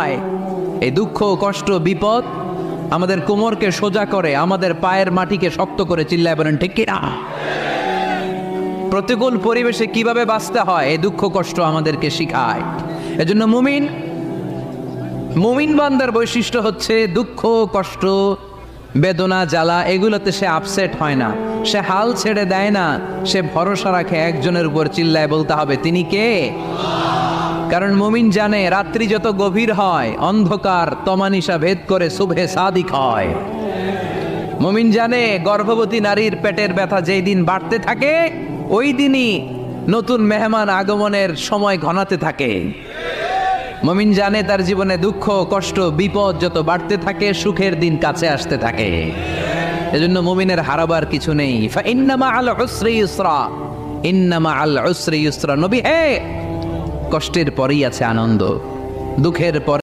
হয়, এই দুঃখ কষ্ট বিপদ আমাদের কোমরকে সোজা করে, আমাদের পায়ের মাটিকে শক্ত করে। চিল্লায় বলেন ঠিক কিনা? প্রতিকূল পরিবেশে কিভাবে বাঁচতে হয় এই দুঃখ কষ্ট আমাদেরকে শিখায়। এজন্য মুমিন বান্দার বৈশিষ্ট্য হচ্ছে দুঃখ কষ্ট বেদনা জ্বালা এগুলোতে সে আপসেট হয় না, সে হাল ছেড়ে দেয় না, সে ভরসা রাখে একজনের উপর। চিল্লায় বলতে হবে তিনি কে? কারণ মুমিন জানে রাত্রি যত গভীর হয় অন্ধকার তমানিসা ভেদ করে সুবহে সাদিক হয়। মুমিন জানে গর্ভবতী নারীর পেটের ব্যথা যেই দিন বাড়তে থাকে ওই দিনই নতুন মেহমান আগমনের সময় ঘনাতে থাকে। মুমিন জানে তার জীবনে দুঃখ কষ্ট বিপদ যত বাড়তে থাকে সুখের দিন কাছে আসতে থাকে। এজন্য মুমিনের হারাবার কিছু নেই। ইন্না মাআল উসরি ইউসরা, ইন্না মাআল উসরি ইউসরা। নবী হে, কষ্টের পরেই আছে আনন্দ, দুঃখের পরে